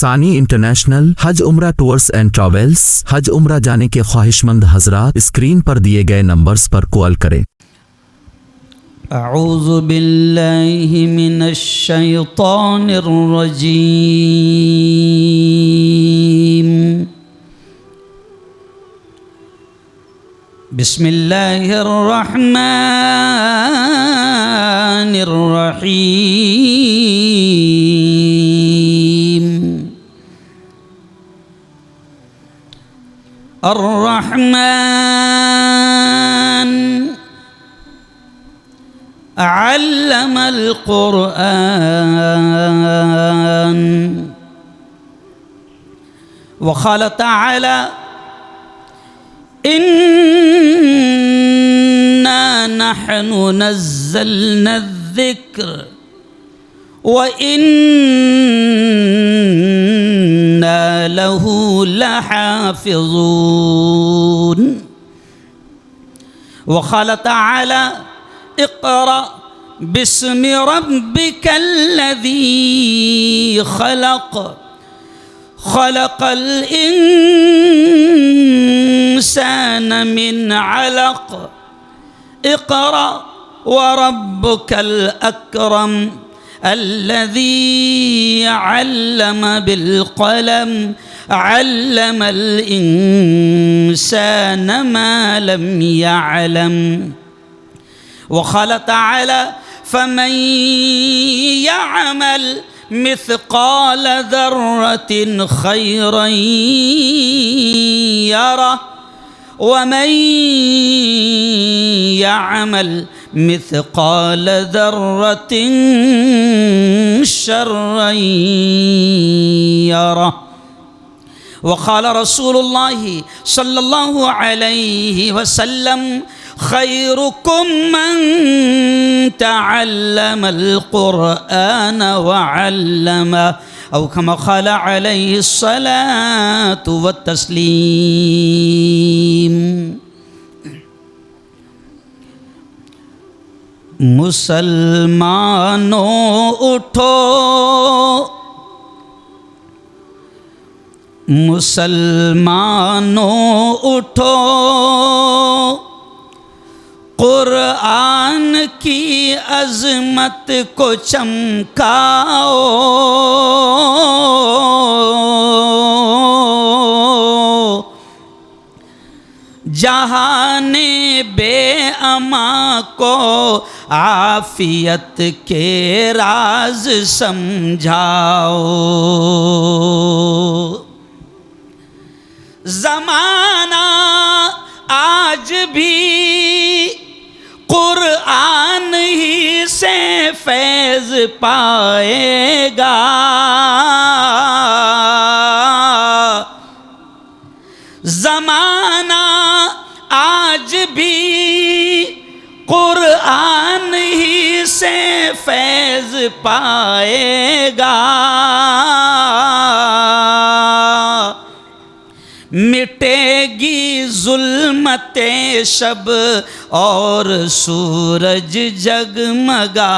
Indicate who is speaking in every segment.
Speaker 1: सानी इंटरनेशनल हज उम्रा टूर्स एंड ट्रैवल्स। हज उम्रा जाने के ख्वाहिशमंद हजरात स्क्रीन पर दिए गए नंबर्स पर कॉल करें।
Speaker 2: अऊज़ु बिल्लाहि मिनश शैतानिर रजीम। बिस्मिल्लाहिर रहमानिर रहीम। अर्रहमान अल्लमल क़ुरआन व क़ाल तआला इन्ना नहनु नज़्ज़लना ज़िक्र व इन्ना लहू लहाफ़िज़ून। व क़ाल तआला इक़रा बिस्मि रब्बिकल्लज़ी ख़लक़ ख़लक़ल इंसान मिन अलक़ इक़रा व रब्बुकल अकरम अल्लज़ी अल्लम बिल क़लम अल्लमल इंसान मा लम यअलम। व क़ाल तआला फमन यअमल मिस्क़ाल ज़र्रतिन ख़ैरन यरह व मन यअमल मिस्क़ाल ज़र्रतिन शर्रन यरह। व क़ाल रसूलुल्लाहि सल्लल्लाहु अलैहि वसल्लम खैरुकुम मन तअल्लमल क़ुरआन व अल्लमह औ कमा क़ाल अलैहि सलातु व तस्लीम। मुसलमानों उठो, मुसलमानों उठो, क़ुरआन की अज़मत को चमकाओ। जहाने बेअमा को आफ़ियत के राज समझाओ। ज़माना आज भी क़ुरआन ही से फैज़ पाएगा। ज़माना आज भी क़ुरआन ही से फैज़ पाएगा। मिटेगी ज़ुल्मते शब और सूरज जगमगाएगा।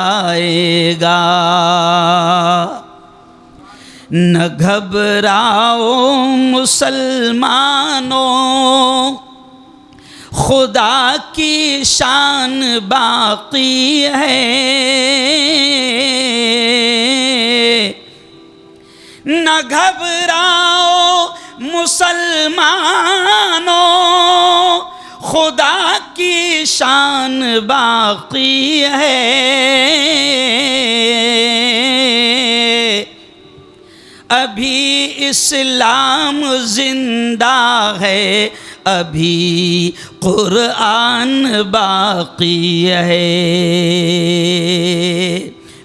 Speaker 2: न घबराओ मुसलमानों, खुदा की शान बाक़ी है। न घबराओ मुसलमानों, खुदा की शान बाक़ी है। अभी इस्लाम जिंदा है, अभी क़ुरआन बाक़ी है।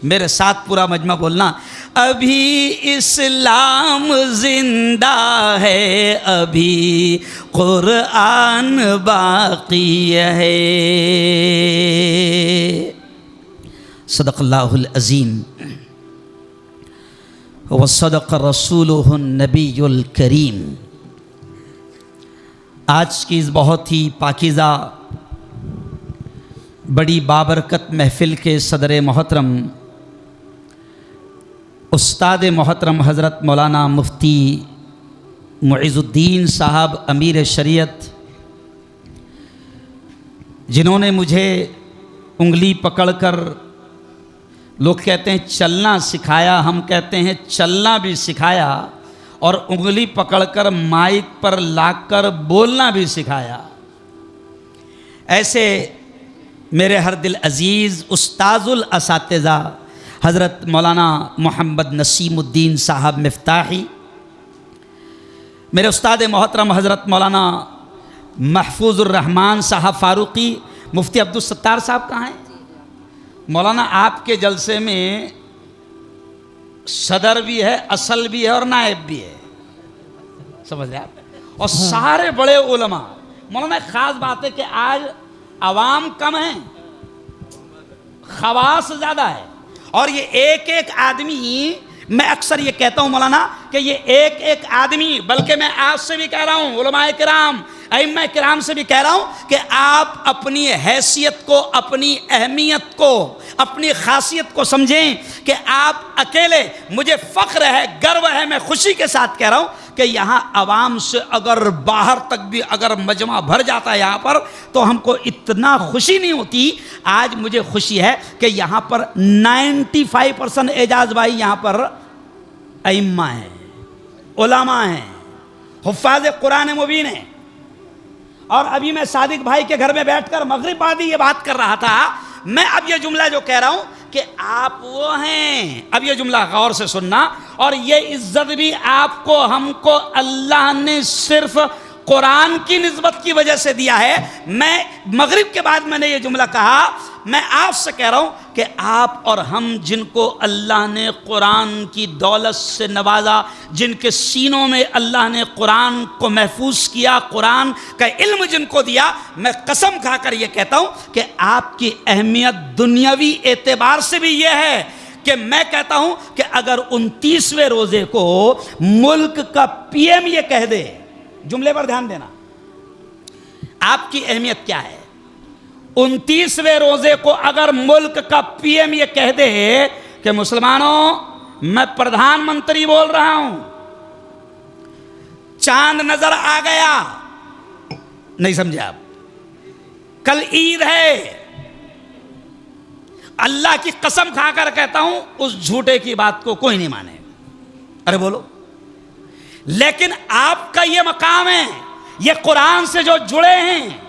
Speaker 2: मेरे साथ पूरा मजमा बोलना, अभी इस्लाम जिंदा है, अभी क़ुरआन बाक़ी है। सदक़ल्लाहुल अज़ीम व सदक़ रसूलुहुन नबियुल करीम। आज की इस बहुत ही पाकीज़ा बड़ी बाबरकत महफ़िल के सदर मोहतरम उस्ताद मोहतरम हज़रत मौलाना मुफ्ती मुइज़ुद्दीन साहब अमीर शरीयत, जिन्होंने मुझे उंगली पकड़कर, लोग कहते हैं चलना सिखाया, हम कहते हैं चलना भी सिखाया, और उंगली पकड़कर माइक पर लाकर बोलना भी सिखाया। ऐसे मेरे हर दिल अज़ीज़ उस्ताजुल असातिज़ा हज़रत मौलाना मोहम्मद नसीमुद्दीन साहब मिफ्ताही, मेरे उस्ताद मोहतरम हज़रत मौलाना महफूजुर रहमान साहब फ़ारूक़ी, मुफ्ती अब्दुल सत्तार साहब कहाँ हैं? मौलाना आपके जलसे में सदर भी है, असल भी है और नायब भी है, समझ रहे आप? और सारे बड़े उलमा। मौलाना एक ख़ास बात है कि आज अवाम कम है, खवास ज़्यादा है, और ये एक एक आदमी, मैं अक्सर ये कहता हूँ मौलाना कि ये एक एक आदमी, बल्कि मैं आपसे भी कह रहा हूँ, उलमाए किराम, अइम्मा किराम से भी कह रहा हूँ कि आप अपनी हैसियत को, अपनी अहमियत को, अपनी खासियत को समझें कि आप अकेले, मुझे फ़ख्र है, गर्व है, मैं खुशी के साथ कह रहा हूँ कि यहाँ आवाम से अगर बाहर तक भी अगर मजमा भर जाता है यहाँ पर, तो हमको इतना खुशी नहीं होती। आज मुझे खुशी है कि यहाँ पर 95% एजाज भाई यहाँ पर अइम्मा हैं, उलमा हैं, हुफ़ाज़ कुरान मुबीन हैं। और अभी मैं सादिक भाई के घर में बैठकर मगरिब बाद ही ये बात कर रहा था, मैं अब ये जुमला जो कह रहा हूँ कि आप वो हैं, अब ये जुमला गौर से सुनना, और ये इज्जत भी आपको हमको अल्लाह ने सिर्फ कुरान की निस्बत की वजह से दिया है। मैं मगरिब के बाद मैंने ये जुमला कहा, मैं आपसे कह रहा हूँ कि आप और हम जिनको अल्लाह ने कुरान की दौलत से नवाजा, जिनके सीनों में अल्लाह ने कुरान को महफूज किया, कुरान का इल्म जिनको दिया, मैं कसम खाकर ये कहता हूँ कि आपकी अहमियत दुनियावी एतबार से भी ये है कि मैं कहता हूँ कि अगर 29वें रोज़े को मुल्क का पीएम ये कह दे, जुमले पर ध्यान देना, आपकी अहमियत क्या है। 29वें रोजे को अगर मुल्क का पीएम ये कह दे कि मुसलमानों मैं प्रधानमंत्री बोल रहा हूं, चांद नजर आ गया, नहीं समझे आप, कल ईद है, अल्लाह की कसम खाकर कहता हूं उस झूठे की बात को कोई नहीं माने। अरे बोलो, लेकिन आपका ये मकाम है, ये कुरान से जो जुड़े हैं,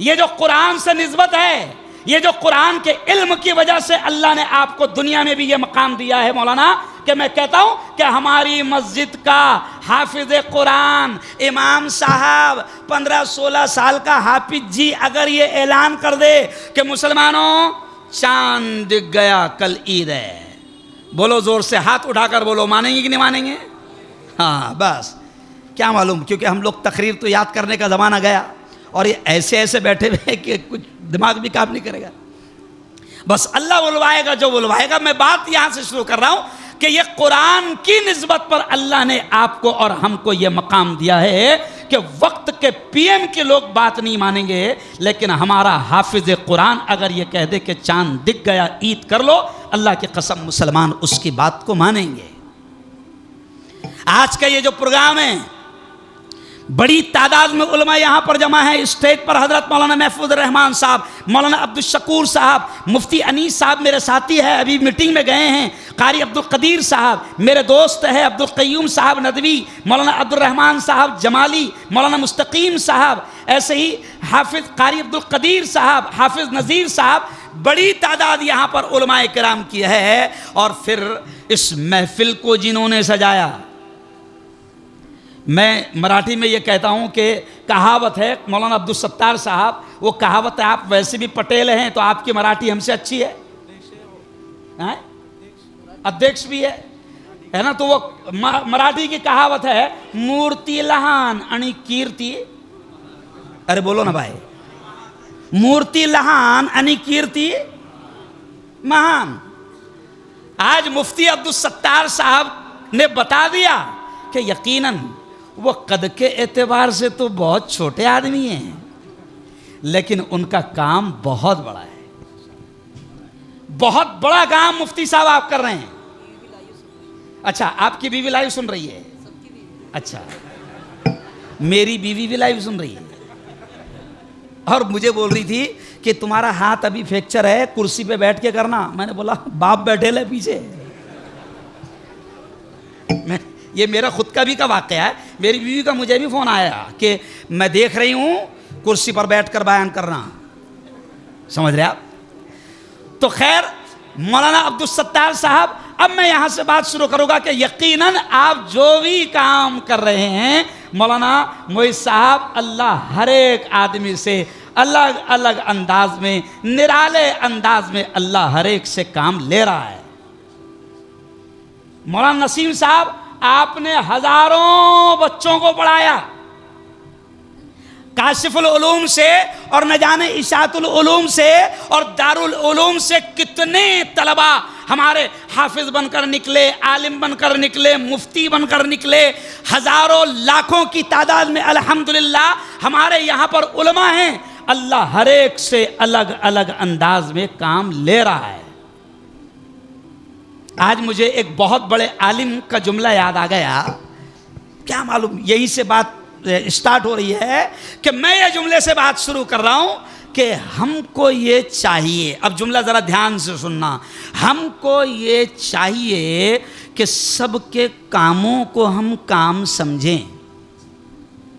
Speaker 2: ये जो कुरान से निस्बत है, ये जो कुरान के इल्म की वजह से अल्लाह ने आपको दुनिया में भी ये मकाम दिया है मौलाना, कि मैं कहता हूं कि हमारी मस्जिद का हाफिज कुरान इमाम साहब 15-16 साल का हाफिज जी अगर ये ऐलान कर दे कि मुसलमानों चांद दिख गया, कल ईद है, बोलो जोर से, हाथ उठाकर बोलो, मानेंगे कि नहीं मानेंगे? हाँ बस, क्या मालूम, क्योंकि हम लोग तकरीर तो याद करने का ज़माना गया, और ये ऐसे ऐसे बैठे हुए कि कुछ दिमाग भी काम नहीं करेगा। बस अल्लाह बुलवाएगा जो बुलवाएगा। मैं बात यहाँ से शुरू कर रहा हूँ कि ये कुरान की निस्बत पर अल्लाह ने आपको और हमको ये मकाम दिया है कि वक्त के पीएम के लोग बात नहीं मानेंगे, लेकिन हमारा हाफिज कुरान अगर ये कह दे कि चांद दिख गया, ईद कर लो, अल्लाह की कसम मुसलमान उसकी बात को मानेंगे। आज का ये जो प्रोग्राम है, बड़ी तादाद में उलमा यहाँ पर जमा है। स्टेज पर हजरत मौलाना महफूज रहमान साहब, मौलाना अब्दुल शकूर साहब, मुफ्ती अनीस साहब मेरे साथी है, अभी मीटिंग में गए हैं, कारी अब्दुल कदीर साहब मेरे दोस्त है, अब्दुल क़य्यूम साहब नदवी, मौलाना अब्दुल रहमान साहब जमाली, मौलाना मुस्तकीम साहब, ऐसे ही हाफिज कारी अब्दुल कदीर साहब, हाफिज नज़ीर साहब, बड़ी तादाद यहाँ पर उलमाए किराम की है। और फिर इस महफिल को जिन्होंने सजाया, मैं मराठी में ये कहता हूँ कि कहावत है, मौलाना अब्दुल सत्तार साहब, वो कहावत है, आप वैसे भी पटेल हैं तो आपकी मराठी हमसे अच्छी है, अध्यक्ष भी है ना, तो वो मराठी की कहावत है, मूर्ति लहान आणि कीर्ति, अरे बोलो ना भाई, मूर्ति लहान आणि कीर्ति महान। आज मुफ्ती अब्दुल सत्तार साहब ने बता दिया कि यकीनन वो कद के एतबार से तो बहुत छोटे आदमी हैं, लेकिन उनका काम बहुत बड़ा है, बहुत बड़ा काम मुफ्ती साहब आप कर रहे हैं। अच्छा, आपकी बीवी लाइव सुन रही है? अच्छा, मेरी बीवी भी लाइव सुन रही है और मुझे बोल रही थी कि तुम्हारा हाथ अभी फ्रैक्चर है, कुर्सी पे बैठ के करना। मैंने बोला बाप बैठे ले पीछे। ये मेरा खुद का भी का वाकया है। मेरी बीवी का मुझे भी फोन आया कि मैं देख रही हूं कुर्सी पर बैठकर बयान करना। समझ रहे आप? तो खैर, मौलाना अब्दुल सत्तार साहब, अब मैं यहां से बात शुरू करूंगा कि यकीनन आप जो भी काम कर रहे हैं, मौलाना मोइज साहब, अल्लाह हर एक आदमी से अलग अलग अंदाज में, निराले अंदाज में अल्लाह हर एक से काम ले रहा है। मौलाना नसीम साहब, आपने हजारों बच्चों को पढ़ाया, काशिफुल उलूम से और न जाने इशातुल उलूम से और दारुल उलूम से कितने तलबा हमारे हाफिज बनकर निकले, आलिम बनकर निकले, मुफ्ती बनकर निकले। हजारों लाखों की तादाद में अल्हम्दुलिल्लाह हमारे यहाँ पर उलमा हैं। अल्लाह हर एक से अलग अलग अंदाज में काम ले रहा है। आज मुझे एक बहुत बड़े आलिम का जुमला याद आ गया, क्या मालूम, यहीं से बात स्टार्ट हो रही है कि मैं ये जुमले से बात शुरू कर रहा हूं कि हमको ये चाहिए, अब जुमला जरा ध्यान से सुनना, हमको ये चाहिए कि सबके कामों को हम काम समझें।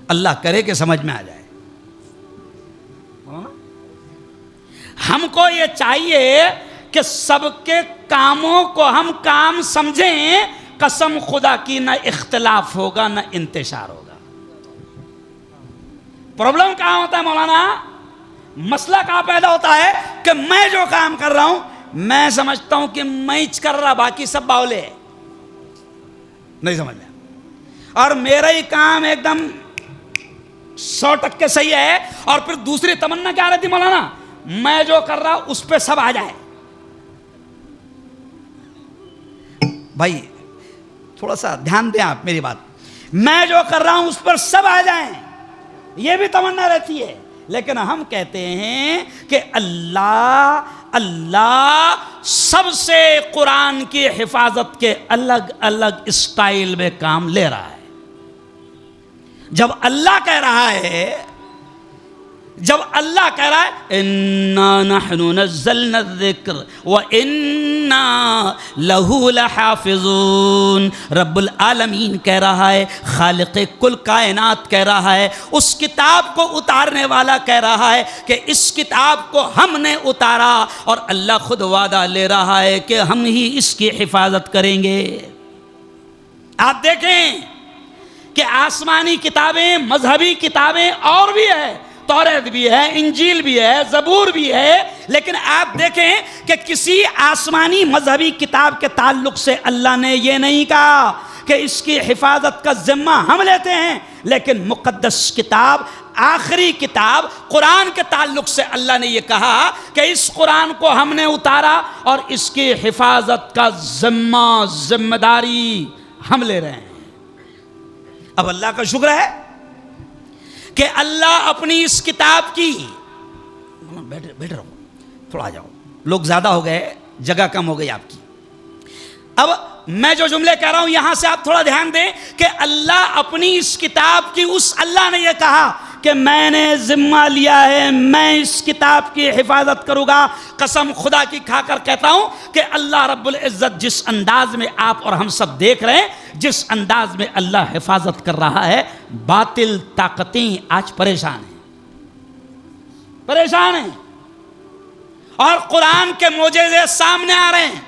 Speaker 2: अल्लाह करे कि समझ में आ जाए। हमको ये चाहिए कि सबके कामों को हम काम समझें। कसम खुदा की, न इख्तिलाफ होगा न इंतशार होगा। प्रॉब्लम कहां होता है मौलाना? मसला कहां पैदा होता है कि मैं जो काम कर रहा हूं, मैं समझता हूं कि मैं ही कर रहा, बाकी सब बावले। नहीं समझ में? और मेरा ही काम एकदम 100% सही है। और फिर दूसरी तमन्ना क्या रहती मौलाना? मैं जो कर रहा उस पर सब आ जाए। भाई थोड़ा सा ध्यान दें आप मेरी बात। मैं जो कर रहा हूं उस पर सब आ जाएं, ये भी तमन्ना रहती है। लेकिन हम कहते हैं कि अल्लाह अल्लाह सबसे कुरान की हिफाजत के अलग अलग स्टाइल में काम ले रहा है। जब अल्लाह कह रहा है, जब अल्लाह कह रहा है इन्ना नहनु नज़्ज़लना ज़िक्र व इन्ना लहू लहाफ़िज़ून, रब्बुल आलमीन कह रहा है, खालिक़े कुल कायनात कह रहा है, उस किताब को उतारने वाला कह रहा है कि इस किताब को हमने उतारा, और अल्लाह खुद वादा ले रहा है कि हम ही इसकी हिफाजत करेंगे। आप देखें कि आसमानी किताबें, मजहबी किताबें और भी है, तौरात भी है, इंजील भी है, ज़बूर भी है, लेकिन आप देखें कि किसी आसमानी मजहबी किताब के ताल्लुक से अल्लाह ने यह नहीं कहा कि इसकी हिफाजत का जिम्मा हम लेते हैं। लेकिन मुक़द्दस किताब, आखिरी किताब कुरान के ताल्लुक से अल्लाह ने यह कहा कि इस कुरान को हमने उतारा और इसकी हिफाजत का जिम्मेदारी हम ले रहे हैं। अब अल्लाह का शुक्र है कि अल्लाह अपनी इस किताब की, बैठ रहो, थोड़ा आ जाओ, लोग ज्यादा हो गए, जगह कम हो गई आपकी। अब मैं जो जुमले कह रहा हूं यहां से आप थोड़ा ध्यान दें कि अल्लाह अपनी इस किताब की, उस अल्लाह ने यह कहा कि मैंने जिम्मा लिया है, मैं इस किताब की हिफाजत करूंगा। कसम खुदा की खाकर कहता हूं कि अल्लाह रब्बुल इज्जत जिस अंदाज में आप और हम सब देख रहे हैं, जिस अंदाज में अल्लाह हिफाजत कर रहा है, बातिल ताकतें आज परेशान हैं, परेशान हैं, और कुरान के मोजेज़े सामने आ रहे हैं।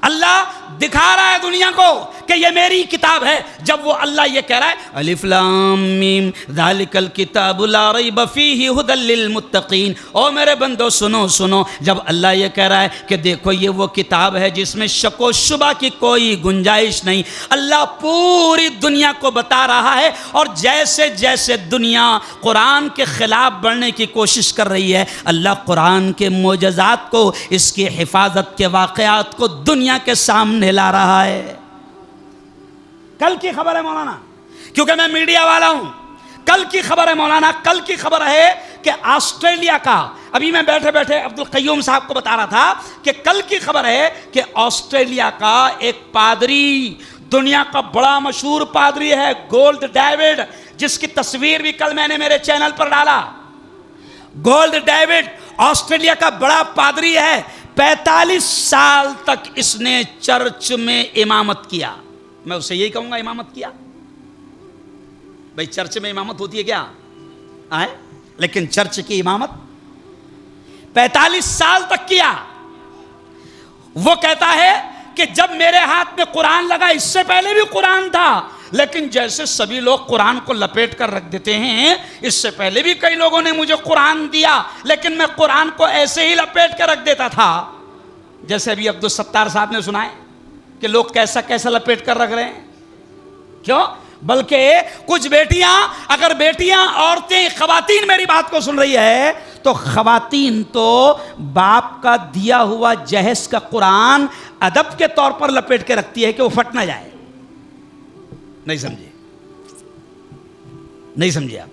Speaker 2: अल्लाह दिखा रहा है दुनिया को कि ये मेरी किताब है। जब वो अल्लाह ये कह रहा है अलिफ लाम मीम ज़ालिकल किताबु ला रैब फीहि हुदल लिल मुत्तकीन, ओ मेरे बंदो सुनो सुनो, जब अल्लाह ये कह रहा है कि देखो ये वो किताब है जिसमें शको शुबा की कोई गुंजाइश नहीं, अल्लाह पूरी दुनिया को बता रहा है। और जैसे जैसे दुनिया कुरान के ख़िलाफ़ बढ़ने की कोशिश कर रही है, अल्लाह कुरान के मोजज़ात को, इसकी हिफाजत के वाक़यात को दुनिया के सामने ला रहा है। कल की खबर है मौलाना, क्योंकि मैं मीडिया वाला हूं, कल की खबर है मौलाना, कल की खबर है कि ऑस्ट्रेलिया का, अभी मैं बैठे बैठे अब्दुल कय्यूम साहब को बता रहा था कि कल की खबर है कि ऑस्ट्रेलिया का एक पादरी, दुनिया का बड़ा मशहूर पादरी है गोल्ड डेविड, जिसकी तस्वीर भी कल मैंने मेरे चैनल पर डाला। गोल्ड डेविड ऑस्ट्रेलिया का बड़ा पादरी है, 45 साल तक इसने चर्च में इमामत किया। मैं उससे यही कहूंगा, इमामत किया भाई, चर्च में इमामत होती है क्या आए, लेकिन चर्च की इमामत 45 साल तक किया। वो कहता है कि जब मेरे हाथ में कुरान लगा, इससे पहले भी कुरान था, लेकिन जैसे सभी लोग कुरान को लपेट कर रख देते हैं, इससे पहले भी कई लोगों ने मुझे कुरान दिया, लेकिन मैं कुरान को ऐसे ही लपेट कर रख देता था। जैसे अभी अब्दुल सत्तार साहब ने सुनाए कि लोग कैसा कैसा लपेट कर रख रहे हैं। क्यों? बल्कि कुछ बेटियां, अगर बेटियां, औरतें, खवातीन मेरी बात को सुन रही है, तो खवातीन तो बाप का दिया हुआ जहेज का कुरान अदब के तौर पर लपेट के रखती है कि वो फट ना जाए। नहीं समझे? नहीं समझे आप?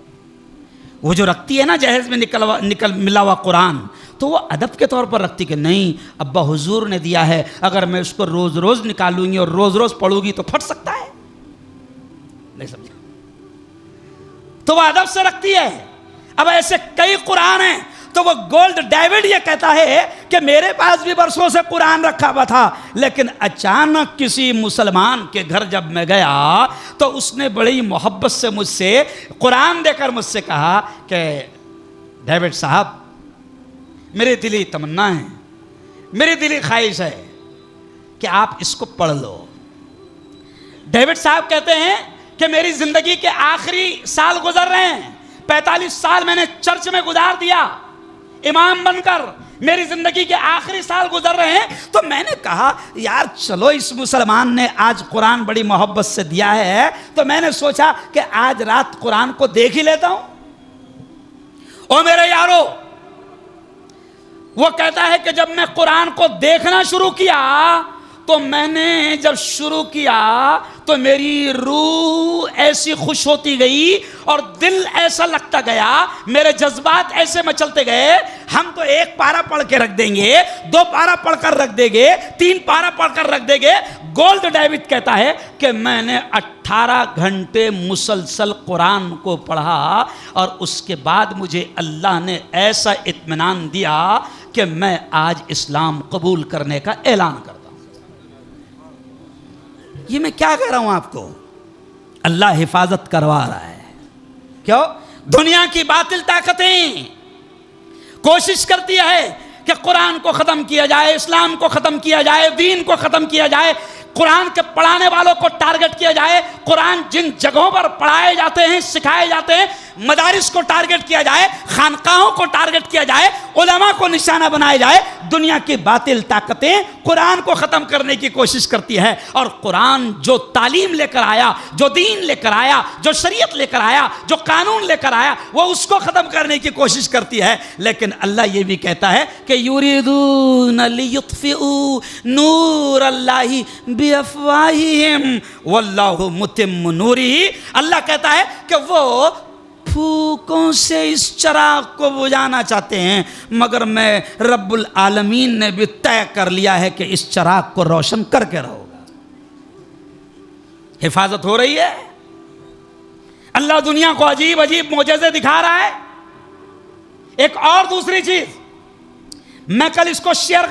Speaker 2: वो जो रखती है ना जहेज में निकल मिला हुआ कुरान, तो वो अदब के तौर पर रखती कि नहीं, अब्बा हुजूर ने दिया है, अगर मैं उसको रोज रोज निकालूंगी और रोज रोज पढ़ूंगी तो फट सकता है। नहीं समझा? तो वह अदब से रखती है। अब ऐसे कई कुरान हैं, तो वो गोल्ड डेविड ये कहता है कि मेरे पास भी बरसों से कुरान रखा हुआ था, लेकिन अचानक किसी मुसलमान के घर जब मैं गया तो उसने बड़ी मोहब्बत से मुझसे कुरान देकर मुझसे कहा कि डेविड साहब, मेरी दिली तमन्ना है, मेरी दिली ख्वाहिश है कि आप इसको पढ़ लो। डेविड साहब कहते हैं कि मेरी जिंदगी के आखिरी साल गुजर रहे हैं, 45 साल मैंने चर्च में गुजार दिया इमाम बनकर, मेरी जिंदगी के आखिरी साल गुजर रहे हैं। तो मैंने कहा यार चलो, इस मुसलमान ने आज कुरान बड़ी मोहब्बत से दिया है, तो मैंने सोचा कि आज रात कुरान को देख ही लेता हूं। ओ मेरे यारो, वो कहता है कि जब मैं कुरान को देखना शुरू किया, तो मैंने जब शुरू किया तो मेरी रूह ऐसी खुश होती गई और दिल ऐसा लगता गया, मेरे जज्बात ऐसे मचलते गए, हम तो एक पारा पढ़ के रख देंगे, 2 पारा पढ़कर रख देंगे, 3 पारा पढ़कर रख देंगे। गोल्ड डेविड कहता है कि मैंने 18 घंटे मुसलसल कुरान को पढ़ा और उसके बाद मुझे अल्लाह ने ऐसा इत्मीनान दिया कि मैं आज इस्लाम कबूल करने का ऐलान करता हूं। ये मैं क्या कह रहा हूं आपको? अल्लाह हिफाजत करवा रहा है। क्यों? दुनिया की बातिल ताकतें कोशिश करती है कि कुरान को खत्म किया जाए, इस्लाम को खत्म किया जाए, दीन को खत्म किया जाए, कुरान के पढ़ाने वालों को टारगेट किया जाए, कुरान जिन जगहों पर पढ़ाए जाते हैं, सिखाए जाते हैं, मदारिस को टारगेट किया जाए, खानकाहों को टारगेट किया जाए, उलमा को निशाना बनाया जाए। दुनिया की बातिल ताकतें कुरान को ख़त्म करने की कोशिश करती है, और कुरान जो तालीम लेकर आया, जो दीन लेकर आया, जो शरीयत लेकर आया, जो कानून लेकर आया, वो उसको ख़त्म करने की कोशिश करती है। लेकिन अल्लाह ये भी कहता है कि युरीदून लियुत्फिऊ नूर अल्लाहि बिअफ़वाहिहिम वल्लाहु मुतिम्मु नूरिही। अल्लाह कहता है कि वो फूकों से इस चिराग को बुझाना चाहते हैं, मगर मैं रब्बुल आलमीन ने भी तय कर लिया है कि इस चिराग को रोशन करके रहोगा। हिफाजत हो रही है। अल्लाह दुनिया को अजीब अजीब मोजज़े दिखा रहा है। एक और दूसरी चीज मैं कल इसको शेयर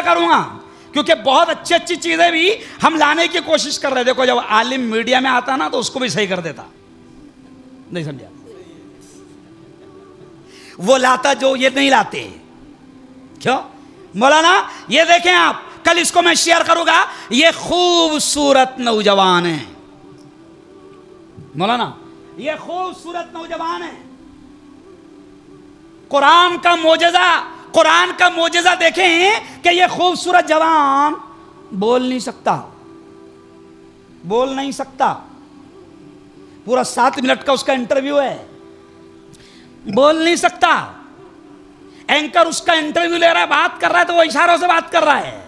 Speaker 2: करूंगा, क्योंकि बहुत अच्छी अच्छी चीजें भी हम लाने की कोशिश कर रहे हैं। देखो, जब आलिम मीडिया में आता ना तो उसको भी सही कर देता। नहीं समझा? वो लाता जो ये नहीं लाते। क्यों? मौलाना ये देखें आप, कल इसको मैं शेयर करूंगा, ये खूबसूरत नौजवान है। मौलाना ये खूबसूरत नौजवान है। कुरान का मोजज़ा देखें कि ये खूबसूरत जवान बोल नहीं सकता। पूरा 7 मिनट का उसका इंटरव्यू है, बोल नहीं सकता। एंकर उसका इंटरव्यू ले रहा है, बात कर रहा है, तो वो इशारों से बात कर रहा है।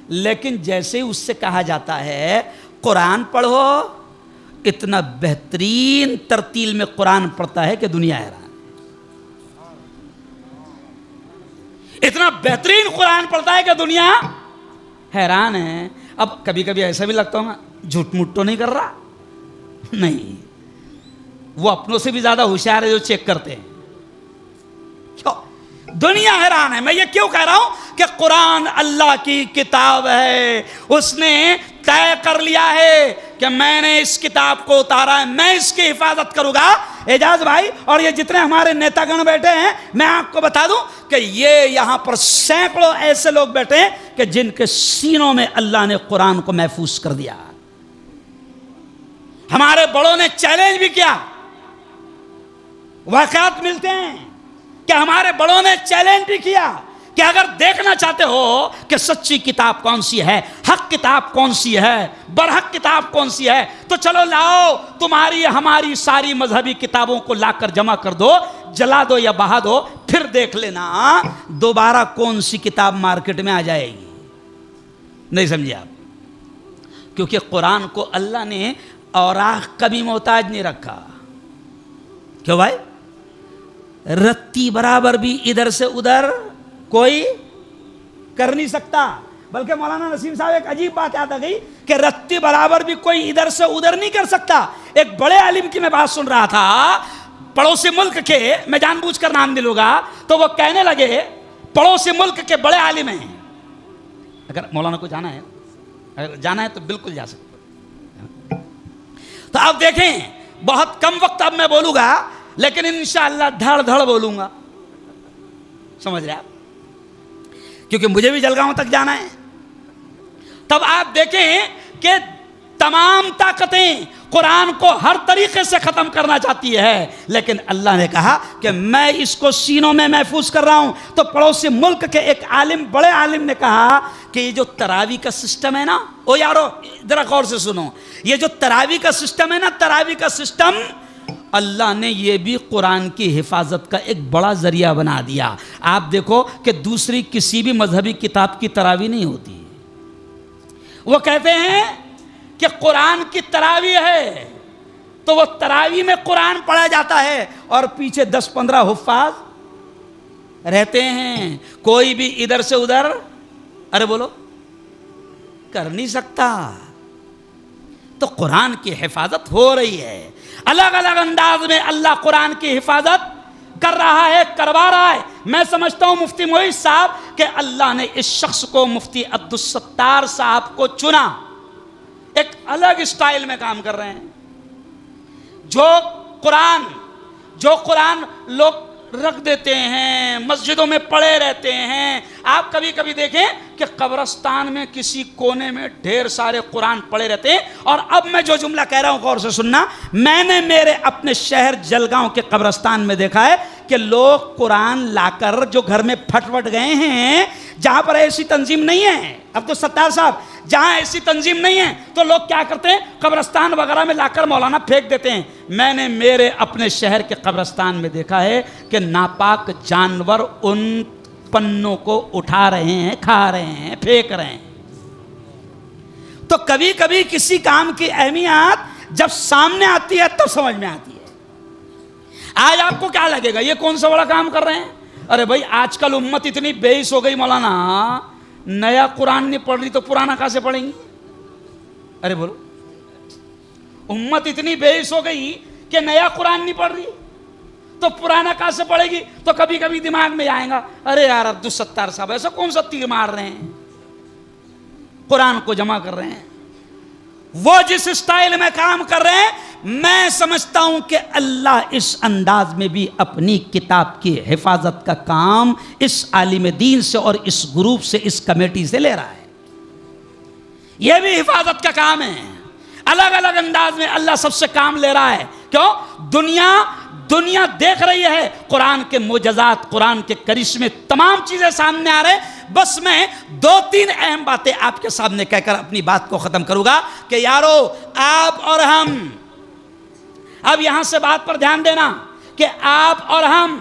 Speaker 2: लेकिन जैसे ही उससे कहा जाता है कुरान पढ़ो, इतना बेहतरीन तरतील में कुरान पढ़ता है कि दुनिया हैरान। इतना बेहतरीन कुरान पढ़ता है कि दुनिया हैरान है। अब कभी कभी ऐसा भी लगता होगा झूठ मूठ तो नहीं कर रहा, नहीं, वो अपनों से भी ज्यादा होशियार है जो चेक करते हैं। क्यों? दुनिया हैरान है। मैं ये क्यों कह रहा हूं कि कुरान अल्लाह की किताब है, उसने तय कर लिया है कि मैंने इस किताब को उतारा है, मैं इसकी हिफाजत करूंगा। एजाज भाई और ये जितने हमारे नेतागण बैठे हैं, मैं आपको बता दूं कि ये यहां पर सैकड़ों ऐसे लोग बैठे हैं कि जिनके सीनों में अल्लाह ने कुरान को महफूज कर दिया। हमारे बड़ों ने चैलेंज भी किया, वाकयात मिलते हैं कि हमारे बड़ों ने चैलेंज भी किया कि अगर देखना चाहते हो कि सच्ची किताब कौन सी है, हक किताब कौन सी है, बरहक किताब कौन सी है, तो चलो लाओ तुम्हारी हमारी सारी मजहबी किताबों को लाकर जमा कर दो, जला दो या बहा दो, फिर देख लेना दोबारा कौन सी किताब मार्केट में आ जाएगी। नहीं समझे आप? क्योंकि कुरान को अल्लाह ने औराख कभी मोहताज नहीं रखा। क्यों भाई? रत्ती बराबर भी इधर से उधर कोई कर नहीं सकता। बल्कि मौलाना नसीम साहब एक अजीब बात याद आ गई कि रत्ती बराबर भी कोई इधर से उधर नहीं कर सकता। एक बड़े आलिम की मैं बात सुन रहा था, पड़ोसी मुल्क के, मैं जानबूझकर नाम नहीं लूंगा, तो वो कहने लगे पड़ोसी मुल्क के बड़े आलिम हैं, अगर मौलाना को जाना है, अगर जाना है तो बिल्कुल जा सकते। तो आप देखें बहुत कम वक्त अब मैं बोलूंगा, लेकिन इंशाअल्लाह धड़ धड़ बोलूंगा, समझ रहे आप? क्योंकि मुझे भी जलगांव तक जाना है। तब आप देखें कि तमाम ताकतें कुरान को हर तरीके से खत्म करना चाहती है, लेकिन अल्लाह ने कहा कि मैं इसको सीनों में महफूज कर रहा हूं। तो पड़ोसी मुल्क के एक आलिम, बड़े आलिम ने कहा कि ये जो तरावी का सिस्टम है ना, ओ यारो जरा गौर से सुनो, ये जो तरावी का सिस्टम है ना, तरावी का सिस्टम अल्लाह ने ये भी कुरान की हिफाजत का एक बड़ा जरिया बना दिया। आप देखो कि दूसरी किसी भी मजहबी किताब की तरावी नहीं होती। वो कहते हैं कि कुरान की तरावी है, तो वो तरावी में कुरान पढ़ा जाता है और पीछे 10-15 हुफ्फाज रहते हैं। कोई भी इधर से उधर, अरे बोलो, कर नहीं सकता। तो कुरान की हिफाजत हो रही है, अलग अलग अंदाज में अल्लाह कुरान की हिफाजत कर रहा है, करवा रहा है। मैं समझता हूं मुफ्ती मोईज साहब कि अल्लाह ने इस शख्स को, मुफ्ती अब्दुल सत्तार साहब को चुना, एक अलग स्टाइल में काम कर रहे हैं। जो कुरान लोग रख देते हैं, मस्जिदों में पड़े रहते हैं। आप कभी कभी देखें कि कब्रिस्तान में किसी कोने में ढेर सारे कुरान पड़े रहते हैं। और अब मैं जो जुमला कह रहा हूं गौर से सुनना, मैंने मेरे अपने शहर जलगांव के कब्रिस्तान में देखा है कि लोग कुरान लाकर जो घर में फटवट गए हैं, जहां पर ऐसी तंजीम नहीं है, अब तो सत्तार साहब, जहां ऐसी तंजीम नहीं है, तो लोग क्या करते हैं, कब्रिस्तान वगैरह में लाकर मौलाना फेंक देते हैं। मैंने मेरे अपने शहर के कब्रिस्तान में देखा है कि नापाक जानवर उन पन्नों को उठा रहे हैं, खा रहे हैं, फेंक रहे हैं। तो कभी कभी किसी काम की अहमियत जब सामने आती है तब समझ में आती है। आज आपको क्या लगेगा, ये कौन सा बड़ा काम कर रहे हैं? अरे भाई आजकल उम्मत इतनी बेइस हो गई मौलाना, नया कुरान नहीं पढ़ रही तो पुराना कहां से पढ़ेंगी? अरे बोलो, उम्मत इतनी बेइस हो गई कि नया कुरान नहीं पढ़ रही तो पुराना कहां से पढ़ेगी? तो कभी कभी दिमाग में आएगा, अरे यार अब्दुल सत्तार साहब ऐसा कौन सा तीर मार रहे हैं, कुरान को जमा कर रहे हैं। वो जिस स्टाइल में काम कर रहे हैं, मैं समझता हूं कि अल्लाह इस अंदाज में भी अपनी किताब की हिफाजत का काम इस आलिम दीन से और इस ग्रुप से, इस कमेटी से ले रहा है। यह भी हिफाजत का काम है। अलग अलग अंदाज में अल्लाह सबसे काम ले रहा है। क्यों? दुनिया देख रही है कुरान के मोजज़ात, कुरान के करिश्मे, तमाम चीजें सामने आ रहे हैं। बस मैं 2-3 अहम बातें आपके सामने कहकर अपनी बात को खत्म करूंगा कि यारो, आप और हम, अब यहां से बात पर ध्यान देना कि आप और हम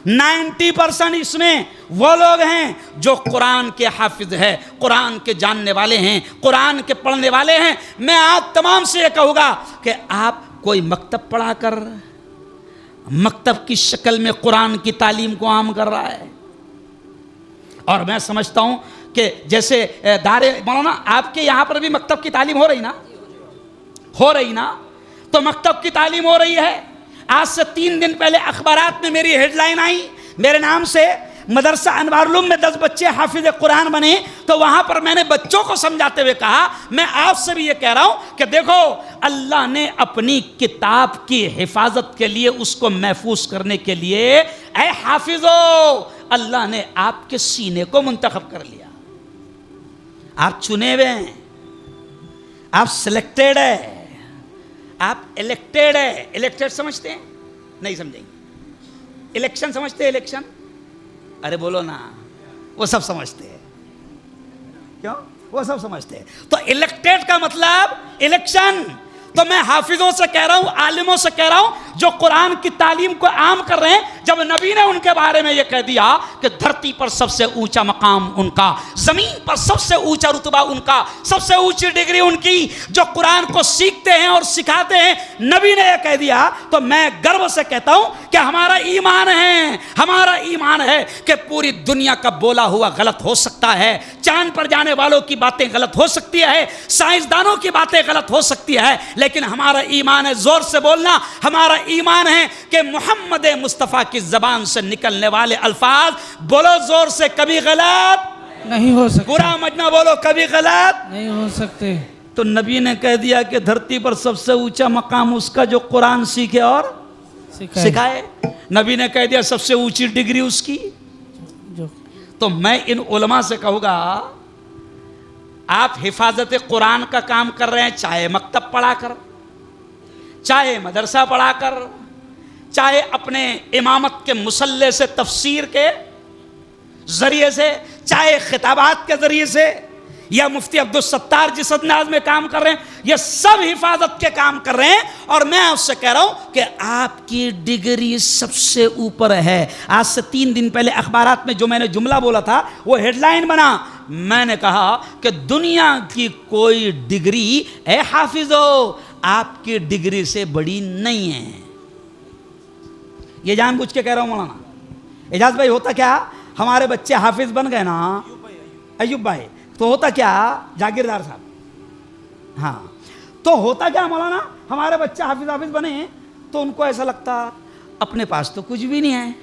Speaker 2: 90% इसमें वो लोग हैं जो कुरान के हाफिज है, कुरान के जानने वाले हैं, कुरान के पढ़ने वाले हैं। मैं आप तमाम से ये कहूँगा कि आप कोई मकतब पढ़ा कर मकतब की शक्ल में कुरान की तालीम को आम कर रहा है। और मैं समझता हूँ कि जैसे दारे मौलाना आपके यहाँ पर भी मकतब की तालीम हो रही ना, हो रही ना, तो मकतब की तालीम हो रही है। आज से 3 दिन पहले अखबारात में मेरी हेडलाइन आई मेरे नाम से, मदरसा अनवारुल उलूम में 10 बच्चे हाफिज कुरान बने। तो वहां पर मैंने बच्चों को समझाते हुए कहा, मैं आपसे भी ये कह रहा हूं कि देखो, अल्लाह ने अपनी किताब की हिफाजत के लिए, उसको महफूज करने के लिए, ऐ हाफिजो, अल्लाह ने आपके सीने को मुंतखब कर लिया। आप चुने हुए हैं, आप सिलेक्टेड है, आप इलेक्टेड है। इलेक्टेड समझते हैं? नहीं समझेंगे। इलेक्शन समझते हैं? इलेक्शन, अरे बोलो ना, वो सब समझते हैं। क्यों? वो सब समझते हैं। तो इलेक्टेड का मतलब इलेक्शन। तो मैं हाफिजों से कह रहा हूं, आलिमों से कह रहा हूं, जो कुरान की तालीम को आम कर रहे हैं, जब नबी ने उनके बारे में यह कह दिया कि धरती पर सबसे ऊंचा मकाम उनका, जमीन पर सबसे ऊंचा रुतबा उनका, सबसे ऊंची डिग्री उनकी, जो कुरान को सीखते हैं और सिखाते हैं, नबी ने यह कह दिया, तो मैं गर्व से कहता हूं कि हमारा ईमान है, हमारा ईमान है कि पूरी दुनिया का बोला हुआ गलत हो सकता है, चांद पर जाने वालों की बातें गलत हो सकती है, साइंसदानों की बातें गलत हो सकती है, लेकिन हमारा ईमान है, जोर से बोलना, हमारा ईमान है कि मोहम्मद मुस्तफ़ा की ज़बान से निकलने वाले अल्फाज, बोलो जोर से, कभी गलत
Speaker 3: नहीं हो सकते,
Speaker 2: बुरा मजना बोलो, कभी गलत
Speaker 3: नहीं हो सकते।
Speaker 2: तो नबी ने कह दिया कि धरती पर सबसे ऊंचा मकाम उसका जो कुरान सीखे और सिखाए। नबी ने कह दिया सबसे ऊंची डिग्री उसकी।
Speaker 3: जो
Speaker 2: तो मैं इन उलमा से कहूँगा, आप हिफाजत कुरान का काम कर रहे हैं, चाहे मकतब पढ़ाकर, चाहे मदरसा पढ़ाकर, चाहे अपने इमामत के मुसल्ले से तफसीर के जरिए से, चाहे खिताबात के जरिए से, या मुफ्ती अब्दुल सत्तार जिस अंदाज में काम कर रहे हैं, ये सब हिफाजत के काम कर रहे हैं। और मैं आपसे कह रहा हूं कि आपकी डिग्री सबसे ऊपर है। आज से 3 दिन पहले अखबारात में जो मैंने जुमला बोला था, वो हेडलाइन बना। मैंने कहा कि दुनिया की कोई डिग्री, ए हाफिजो, आपकी डिग्री से बड़ी नहीं है। ये जानबूझ के कह रहा हूं मौलाना एजाज भाई। होता क्या, हमारे बच्चे हाफिज बन गए ना, अय्यूब भाई, तो होता क्या, जागीरदार साहब, हाँ, तो होता क्या मौलाना, हमारे बच्चे हाफिज बने तो उनको ऐसा लगता अपने पास तो कुछ भी नहीं है,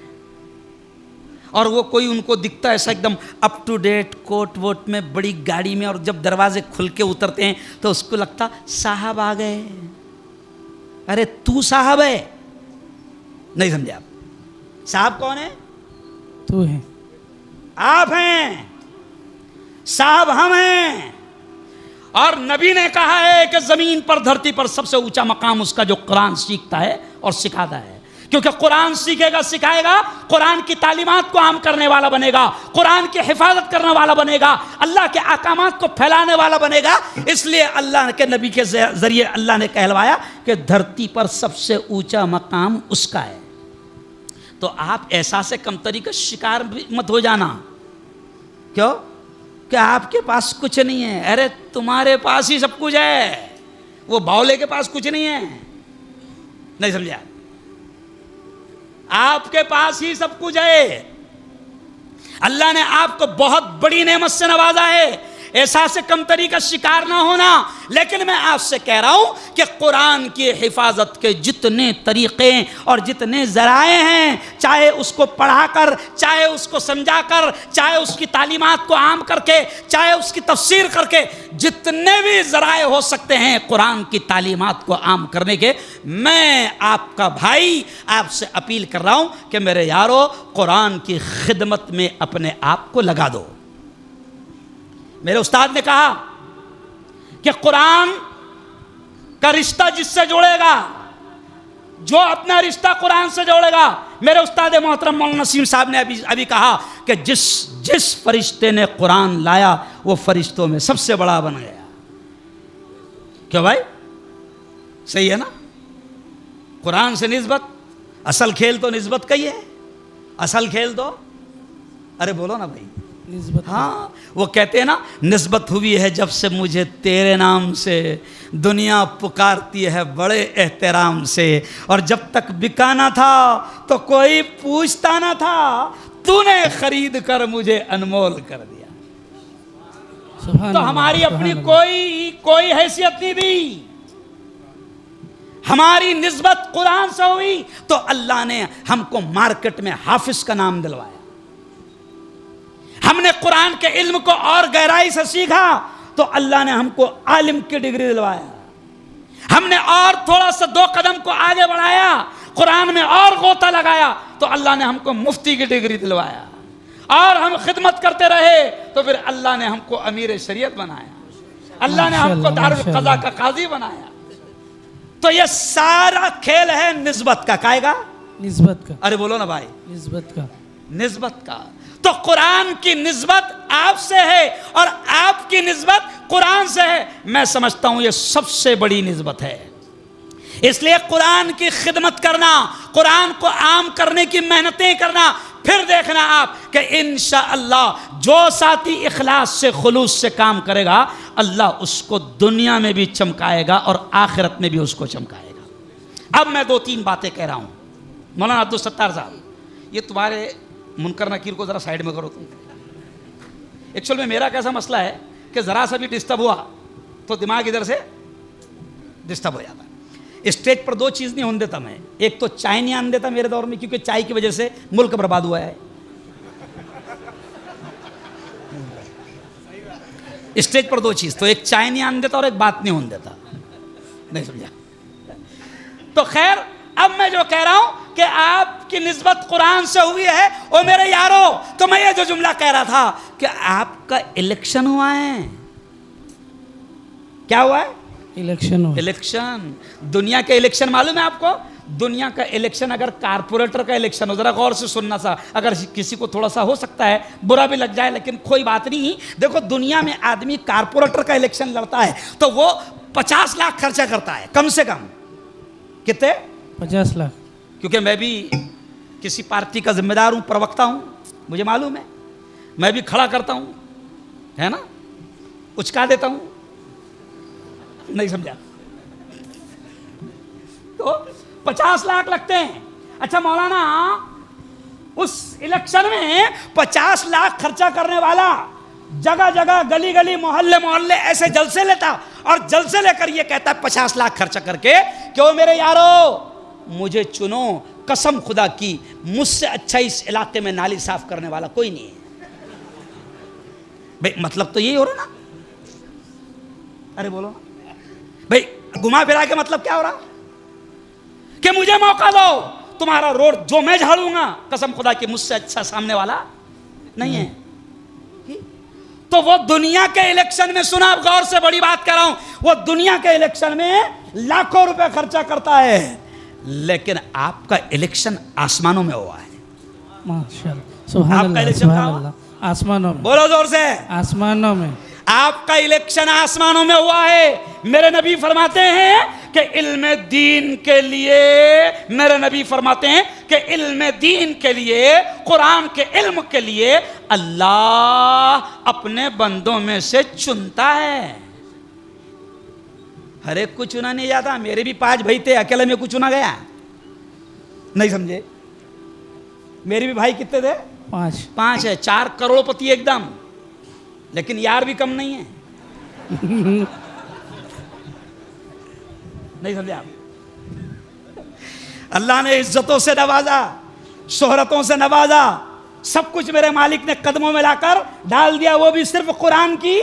Speaker 2: और वो कोई उनको दिखता ऐसा एकदम अप टू डेट कोट वोट में, बड़ी गाड़ी में, और जब दरवाजे खुल के उतरते हैं तो उसको लगता साहब आ गए। अरे तू साहब है? नहीं समझे आप? साहब कौन है?
Speaker 3: तू है,
Speaker 2: आप हैं, साहब हम हैं। और नबी ने कहा है कि जमीन पर, धरती पर सबसे ऊंचा मकाम उसका जो कुरान सीखता है और सिखाता है। क्योंकि कुरान सीखेगा, सिखाएगा, कुरान की तालीमात को आम करने वाला बनेगा, कुरान की हिफाजत करने वाला बनेगा, अल्लाह के अहकामात को फैलाने वाला बनेगा। इसलिए अल्लाह के नबी के जरिए अल्लाह ने कहलवाया कि धरती पर सबसे ऊंचा मकाम उसका है। तो आप एहसास कमतरी का शिकार मत हो जाना। क्यों? कि आपके पास कुछ नहीं है। अरे तुम्हारे पास ही सब कुछ है, वो बावले के पास कुछ नहीं है। नहीं समझे आप? आपके पास ही सब कुछ है। अल्लाह ने आपको बहुत बड़ी नेमत से नवाजा है। एहसास कमतरी का शिकार ना होना। लेकिन मैं आपसे कह रहा हूं कि कुरान की हिफाजत के जितने तरीक़े और जितने ज़राए हैं, चाहे उसको पढ़ाकर, चाहे उसको समझाकर, चाहे उसकी तालीमात को आम करके, चाहे उसकी तफसीर करके, जितने भी ज़राए हो सकते हैं कुरान की तालीमात को आम करने के, मैं आपका भाई आपसे अपील कर रहा हूं कि मेरे यारो, कुरान की खिदमत में अपने आप को लगा दो। मेरे उस्ताद ने कहा कि कुरान का रिश्ता जिससे जोड़ेगा, जो अपना रिश्ता कुरान से जोड़ेगा, मेरे उस्ताद मोहतरम मौलाना नसीम साहब ने अभी कहा कि जिस फरिश्ते ने कुरान लाया वो फरिश्तों में सबसे बड़ा बन गया। क्यों भाई? सही है ना? कुरान से निस्बत, असल खेल तो निस्बत का ही है। असल खेल दो। अरे बोलो ना भाई।
Speaker 3: निस्बत।
Speaker 2: हाँ, वो कहते हैं ना, निस्बत हुई है जब से मुझे तेरे नाम से, दुनिया पुकारती है बड़े एहतराम से, और जब तक बिकाना था तो कोई पूछता ना था, तूने खरीद कर मुझे अनमोल कर दिया।
Speaker 3: सुभान
Speaker 2: तो
Speaker 3: अल्लाह,
Speaker 2: हमारी अपनी
Speaker 3: सुभान अल्लाह।
Speaker 2: कोई हैसियत नहीं थी। हमारी निस्बत कुरान से हुई तो अल्लाह ने हमको मार्केट में हाफिज का नाम दिलवाया। हमने कुरान के इल्म को और गहराई से सीखा तो अल्लाह ने हमको आलिम की डिग्री दिलवाया। हमने और थोड़ा सा 2 कदम को आगे बढ़ाया, कुरान में और गोता लगाया तो अल्लाह ने हमको मुफ्ती की डिग्री दिलवाया। और हम खिदमत करते रहे तो फिर अल्लाह ने हमको अमीर शरीयत बनाया। अल्लाह ने हमको दारुल कज़ा का काजी बनाया। तो ये सारा खेल है निस्बत का। कायगा?
Speaker 3: निस्बत का।
Speaker 2: अरे बोलो ना भाई।
Speaker 3: निस्बत का।
Speaker 2: निस्बत का। तो कुरान की निस्बत आपसे है और आपकी निस्बत कुरान से है। मैं समझता हूं ये सबसे बड़ी निस्बत है। इसलिए कुरान की खिदमत करना, कुरान को आम करने की मेहनतें करना, फिर देखना आप कि इंशाअल्लाह जो साथी इखलास से, खुलूस से काम करेगा, अल्लाह उसको दुनिया में भी चमकाएगा और आखिरत में भी उसको चमकाएगा। अब मैं 2-3 बातें कह रहा हूं। मौलाना अब्दुल सत्तार साहब, ये तुम्हारे मुनकर नकीर को ज़रा साइड में करो तुम। एक्चुअल में मेरा कैसा मसला है कि ज़रा सा भी डिस्टर्ब हुआ तो दिमाग इधर से डिस्टर्ब हो जाता है। स्टेज पर 2 चीज़ नहीं होने देता मैं। एक तो चाय नहीं आने देता मेरे दौर में, क्योंकि चाय की वजह से मुल्क बर्बाद हुआ है। स्टेज पर 2 चीज़, तो एक चाय नहीं आने देता और एक बात नहीं होने देता। नहीं समझा? तो खैर, अब मैं जो कह रहा हूं कि आपकी निस्बत कुरान से हुई है, ओ मेरे यारो, तो मैं ये जो जुमला कह रहा था कि आपका इलेक्शन हुआ है। क्या हुआ है?
Speaker 3: इलेक्शन हो।
Speaker 2: इलेक्शन। दुनिया के इलेक्शन मालूम है आपको? दुनिया का इलेक्शन अगर कारपोरेटर का इलेक्शन हो, जरा गौर से सुनना सा, अगर किसी को थोड़ा सा हो सकता है बुरा भी लग जाए, लेकिन कोई बात नहीं। देखो, दुनिया में आदमी कारपोरेटर का इलेक्शन लड़ता है तो वो 50 लाख खर्चा करता है कम से कम। कितने?
Speaker 3: 50 लाख।
Speaker 2: क्योंकि मैं भी किसी पार्टी का जिम्मेदार हूं, प्रवक्ता हूं, मुझे मालूम है। मैं भी खड़ा करता हूं, है ना, उचका देता हूं। नहीं समझा? तो 50 लाख लगते हैं। अच्छा मौलाना, उस इलेक्शन में 50 लाख खर्चा करने वाला जगह जगह, गली गली, मोहल्ले मोहल्ले ऐसे जलसे लेता और जलसे लेकर ये कहता है 50 लाख खर्चा करके, क्यों मेरे यारो मुझे चुनो, कसम खुदा की मुझसे अच्छा इस इलाके में नाली साफ करने वाला कोई नहीं है। भाई मतलब तो यही हो रहा ना? अरे बोलो ना भाई, घुमा फिरा के मतलब क्या हो रहा कि मुझे मौका दो, तुम्हारा रोड जो मैं झाड़ूंगा, कसम खुदा की मुझसे अच्छा सामने वाला नहीं है। तो वो दुनिया के इलेक्शन में, सुना गौर से, बड़ी बात कर रहा हूं, वो दुनिया के इलेक्शन में लाखों रुपए खर्चा करता है, लेकिन आपका इलेक्शन आसमानों में हुआ है।
Speaker 3: माशाअल्लाह, सुभान
Speaker 2: आपका
Speaker 3: अल्लाह,
Speaker 2: इलेक्शन
Speaker 3: सुभान
Speaker 2: कहाँ हुआ?
Speaker 3: अल्लाह। आसमानों में।
Speaker 2: बोलो जोर से।
Speaker 3: आसमानों में।
Speaker 2: आपका इलेक्शन आसमानों में हुआ है। मेरे नबी फरमाते हैं कि इल्म दीन के लिए, मेरे नबी फरमाते हैं कि इल्म दीन के लिए, कुरान के इल्म के लिए अल्लाह अपने बंदों में से चुनता है। हर एक को चुना नहीं जाता। मेरे भी 5 भाई थे, अकेले में कुछ चुना गया? नहीं समझे? मेरे भी भाई कितने थे? 5 है। 4 करोड़पति एकदम, लेकिन यार भी कम नहीं है। नहीं समझे आप? अल्लाह ने इज्जतों से नवाजा, शोहरतों से नवाजा, सब कुछ मेरे मालिक ने कदमों में लाकर डाल दिया, वो भी सिर्फ कुरान की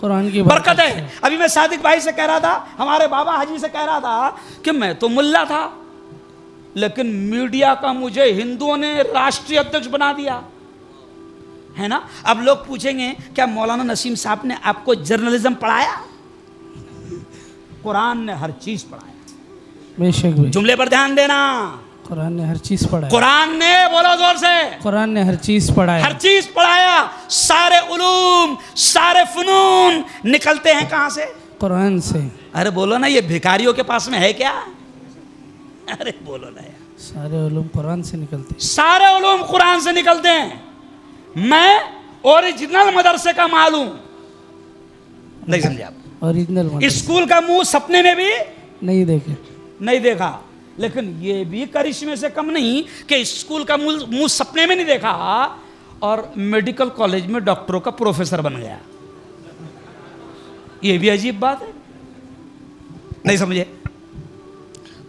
Speaker 2: बरकत है। अभी मैं सादिक भाई से कह रहा था, हमारे बाबा हाजी से कह रहा था कि मैं तो मुल्ला था, लेकिन मीडिया का मुझे हिंदुओं ने राष्ट्रीय अध्यक्ष बना दिया, है ना। अब लोग पूछेंगे क्या मौलाना नसीम साहब ने आपको जर्नलिज्म पढ़ाया? कुरान ने हर चीज पढ़ाया।
Speaker 3: बेशक भी।
Speaker 2: जुमले पर ध्यान देना।
Speaker 3: कुरान ने हर चीज पढ़ाया।
Speaker 2: कुरान ने, बोलो जोर से,
Speaker 3: कुरान ने हर चीज पढ़ाया।
Speaker 2: हर चीज पढ़ाया। सारे उलूम, सारे फनून निकलते हैं कहां से? कुरान से। अरे बोलो ना, ये भिखारियों के पास में है क्या? अरे बोलो ना यार।
Speaker 3: सारे उलूम कुरान से निकलते हैं।
Speaker 2: सारे उलूम कुरान से निकलते हैं। मैं ओरिजिनल मदरसे का मालूम नहीं समझे आप?
Speaker 3: ओरिजिनल मतलब
Speaker 2: स्कूल का मुंह सपने में भी
Speaker 3: नहीं देखे।
Speaker 2: नहीं देखा, लेकिन ये भी करिश्मे से कम नहीं कि स्कूल का मुंह सपने में नहीं देखा और मेडिकल कॉलेज में डॉक्टरों का प्रोफेसर बन गया। ये भी अजीब बात है, नहीं समझे?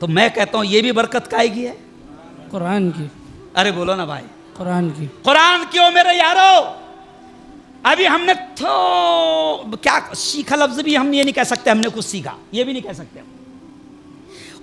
Speaker 2: तो मैं कहता हूं ये भी बरकत कायगी है
Speaker 3: कुरान की।
Speaker 2: अरे बोलो ना भाई,
Speaker 3: कुरान की।
Speaker 2: कुरान क्यों मेरे यारो? अभी हमने तो क्या सीखा, लफ्ज भी हम ये नहीं कह सकते हमने कुछ सीखा, ये भी नहीं कह सकते,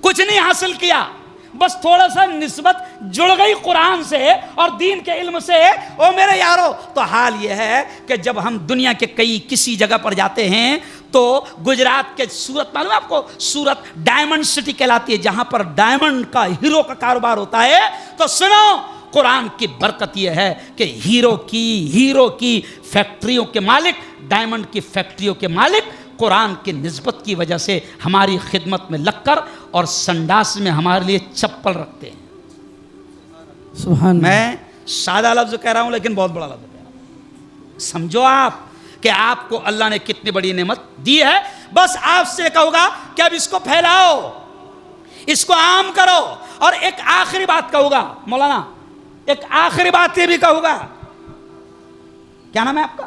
Speaker 2: कुछ नहीं हासिल किया, बस थोड़ा सा निस्बत जुड़ गई कुरान से और दीन के इल्म से। ओ मेरे यारो, तो हाल ये है कि जब हम दुनिया के किसी जगह पर जाते हैं तो गुजरात के सूरत, मालूम है आपको, सूरत डायमंड सिटी कहलाती है, जहां पर डायमंड का हीरो का कारोबार होता है। तो सुनो, कुरान की बरकत यह है कि हीरो की फैक्ट्रियों के मालिक, डायमंड की फैक्ट्रियों के मालिक कुरान की निस्बत की वजह से हमारी खिदमत में लगकर और संडास में हमारे लिए चप्पल रखते हैं।
Speaker 3: सुभान।
Speaker 2: मैं सादा लफ्ज कह रहा हूं लेकिन बहुत बड़ा लफ्ज कह रहा हूं। समझो आप कि आपको अल्लाह ने कितनी बड़ी नेमत दी है। बस आपसे कहूंगा कि अब इसको फैलाओ, इसको आम करो। और एक आखिरी बात कहूंगा मौलाना, एक आखिरी बात ये भी कहूंगा, क्या नाम है आपका?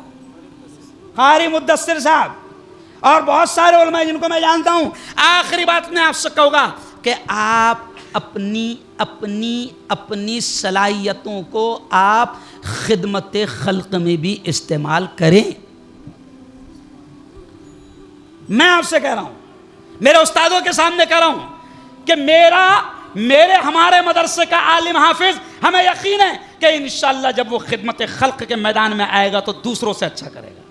Speaker 2: कारी मुद्दस्सिर साहब और बहुत सारे उलमा जिनको मैं जानता हूं। आखिरी बात मैं आपसे कहूंगा कि आप अपनी सलाहियतों को आप खिदमत खल्क में भी इस्तेमाल करें। मैं आपसे कह रहा हूं, मेरे उस्तादों के सामने कह रहा हूं कि मेरे हमारे मदरसे का आलिम हाफिज, हमें यकीन है कि इंशाअल्लाह जब वो खिदमत खल्क के मैदान में आएगा तो दूसरों से अच्छा करेगा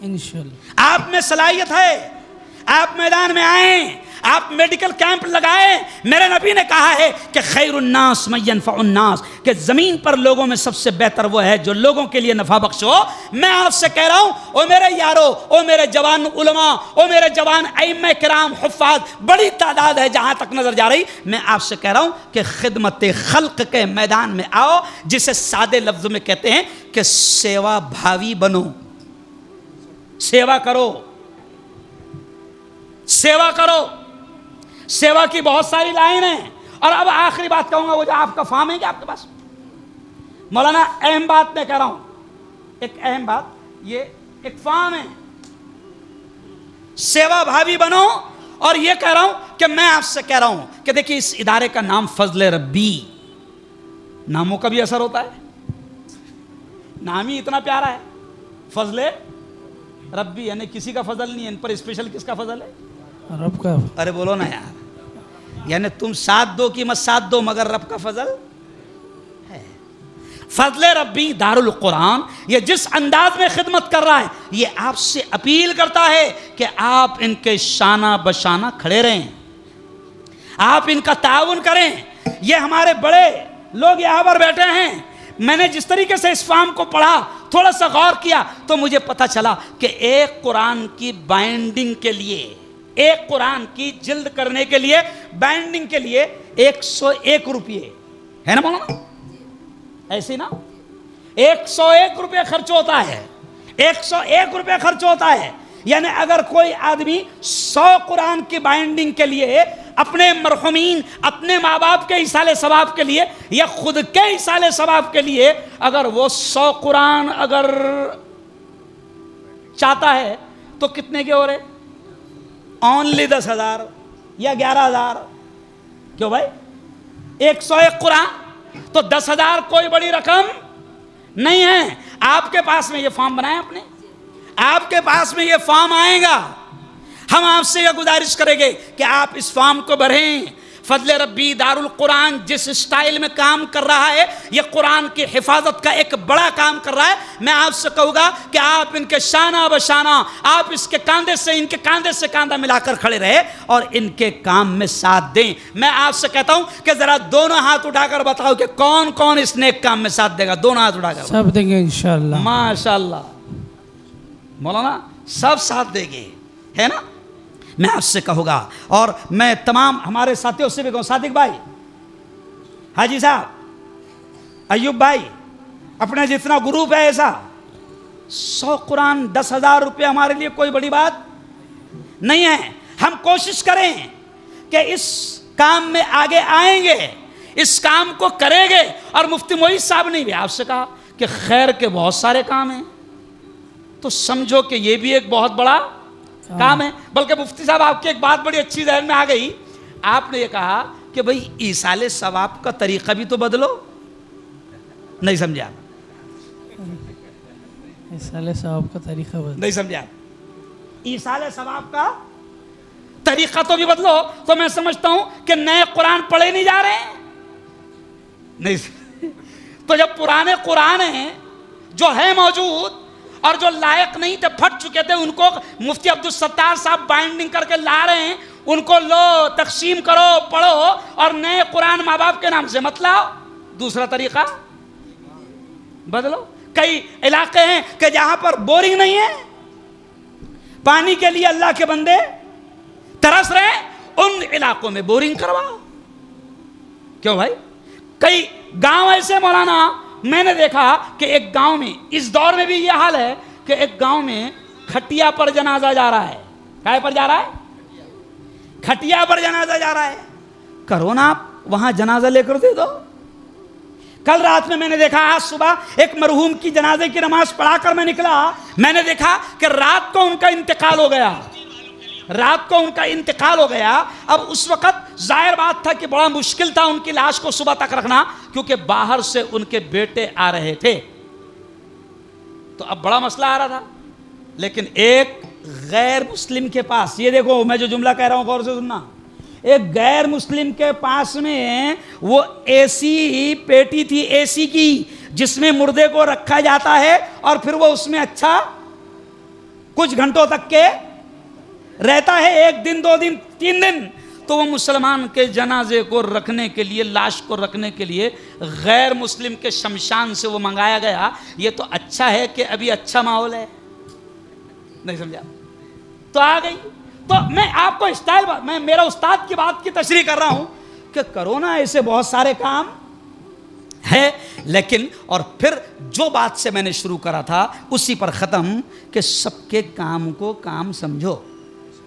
Speaker 2: इंशाअल्लाह। आप में सलाहियत है, आप मैदान में आए, आप मेडिकल कैंप लगाएं। मेरे नबी ने कहा है कि खैरुन्नास मन यनफउन्नास, कि जमीन पर लोगों में सबसे बेहतर वो है जो लोगों के लिए नफा बख्श हो। मैं आपसे कह रहा हूं, ओ मेरे यारो, ओ मेरे जवान उलमा, ओ मेरे जवान अइम्मा किराम हुफ्फाज, बड़ी तादाद है जहां तक नजर जा रही। मैं आपसे कह रहा हूं कि खिदमत खल्क के मैदान में आओ, जिसे सादे लफ्ज में कहते हैं कि सेवा भावी बनो। सेवा करो, सेवा करो। सेवा की बहुत सारी लाइन है। और अब आखिरी बात कहूंगा, वो जो आपका फार्म है क्या आपके पास मौलाना, अहम बात मैं कह रहा हूं, एक अहम बात, ये एक फार्म है, सेवा भावी बनो। और ये कह रहा हूं कि मैं आपसे कह रहा हूं कि देखिए, इस इदारे का नाम फजले रब्बी, नामों का भी असर होता है, नाम ही इतना प्यारा है फजले रब्बी, यानी किसी का फजल नहीं है, इन पर स्पेशल किसका फजल है?
Speaker 3: रब का।
Speaker 2: अरे बोलो ना यार, यानी तुम साथ दो कि मत साथ दो, मगर रब का फजल है। फजले रब्बी दारुल कुरान ये जिस अंदाज में खिदमत कर रहा है, ये आपसे अपील करता है कि आप इनके शाना बशाना खड़े रहें, आप इनका ताउन करें। ये हमारे बड़े लोग यहाँ पर बैठे हैं। मैंने जिस तरीके से इस फार्म को पढ़ा, थोड़ा सा गौर किया, तो मुझे पता चला कि एक कुरान की बाइंडिंग के लिए, एक कुरान की जिल्द करने के लिए, बाइंडिंग के लिए 101 रुपये है ना मौलाना, ऐसे ना 101 रुपये खर्च होता है, 101 रुपये खर्च होता है। यानी अगर कोई आदमी 100 कुरान की बाइंडिंग के लिए अपने मरहुमीन, अपने माँ बाप के इसाले सवाब के लिए या खुद के इसाले सवाब के लिए अगर वो 100 कुरान अगर चाहता है तो कितने के हो रहे? ओनली 10,000 या 11,000। क्यों भाई? 101 कुरान तो 10,000 कोई बड़ी रकम नहीं है। आपके पास में ये फॉर्म बनाया आपने, आपके पास में ये फॉर्म आएगा। हम आपसे यह गुजारिश करेंगे कि आप इस फॉर्म को भरें। फजले रब्बी दारुल कुरान जिस स्टाइल में काम कर रहा है, यह कुरान की हिफाजत का एक बड़ा काम कर रहा है। मैं आपसे कहूँगा कि आप इनके शाना बशाना, आप इसके कांधे से इनके कांधे से कांधा मिलाकर खड़े रहे और इनके काम में साथ दें। मैं आपसे कहता हूँ कि ज़रा दोनों हाथ उठाकर बताओ कि कौन कौन इस नेक काम में साथ देगा। दोनों हाथ उठाकर।
Speaker 3: सब देंगे इंशाअल्लाह।
Speaker 2: माशाअल्लाह मौलाना, सब साथ देंगे, है ना? मैं आपसे कहूँगा और मैं तमाम हमारे साथियों से भी कहूँ, सादिक भाई हाजी साहब, अय्यूब भाई, अपने जितना ग्रुप है ऐसा 100 कुरान 10,000 रुपये हमारे लिए कोई बड़ी बात नहीं है। हम कोशिश करें कि इस काम में आगे आएंगे, इस काम को करेंगे। और मुफ्ती मोईज साहब ने भी आपसे कहा कि खैर के बहुत सारे काम हैं, तो समझो कि ये भी एक बहुत बड़ा काम है। बल्कि मुफ्ती साहब आपकी एक बात बड़ी अच्छी ज़हन में आ गई, आपने ये कहा कि भाई ईसाले सवाब का तरीका भी तो बदलो। नहीं समझा?
Speaker 3: ईसाले सवाब का तरीका बदलो।
Speaker 2: नहीं समझा? ईसाले सवाब का तरीका तो भी बदलो। तो मैं समझता हूं कि नए कुरान पढ़े नहीं जा रहे हैं। नहीं, तो जब पुराने कुरान हैं जो है मौजूद और जो लायक नहीं थे, फट चुके थे, उनको मुफ्ती अब्दुल सत्तार साहब बाइंडिंग करके ला रहे हैं, उनको लो, तकसीम करो, पढ़ो, और नए कुरान माँ बाप के नाम से मत लाओ। दूसरा तरीका बदलो। कई इलाके हैं कि जहां पर बोरिंग नहीं है, पानी के लिए अल्लाह के बंदे तरस रहे, उन इलाकों में बोरिंग करवाओ। क्यों भाई? कई गांव ऐसे मौलाना मैंने देखा कि एक गांव में, इस दौर में भी यह हाल है कि एक गांव में खटिया पर जनाजा जा रहा है। काय पर जा रहा है? खटिया पर जनाजा जा रहा है। करो ना आप वहां जनाजा लेकर दे दो। कल रात में मैंने देखा, आज सुबह एक मरहूम की जनाजे की नमाज पढ़ाकर मैं निकला, मैंने देखा कि रात को उनका इंतकाल हो गया। रात को उनका इंतकाल हो गया। अब उस वक्त जाहिर बात था कि बड़ा मुश्किल था उनकी लाश को सुबह तक रखना, क्योंकि बाहर से उनके बेटे आ रहे थे। तो अब बड़ा मसला आ रहा था। लेकिन एक गैर मुस्लिम के पास, ये देखो मैं जो जुमला कह रहा हूं गौर से सुनना, एक गैर मुस्लिम के पास में वो एसी पेटी थी, एसी की, जिसमें मुर्दे को रखा जाता है और फिर वो उसमें अच्छा कुछ घंटों तक के रहता है, 1 दिन 2 दिन 3 दिन। तो वो मुसलमान के जनाजे को रखने के लिए, लाश को रखने के लिए गैर मुस्लिम के शमशान से वो मंगाया गया। ये तो अच्छा है कि अभी अच्छा माहौल है। नहीं समझा? तो आ गई। तो मैं आपको स्टाइल, मैं मेरा उस्ताद की बात की तशरीह कर रहा हूं कि करो ना, ऐसे बहुत सारे काम है। लेकिन और फिर जो बात से मैंने शुरू करा था उसी पर ख़त्म कि सबके काम को काम समझो।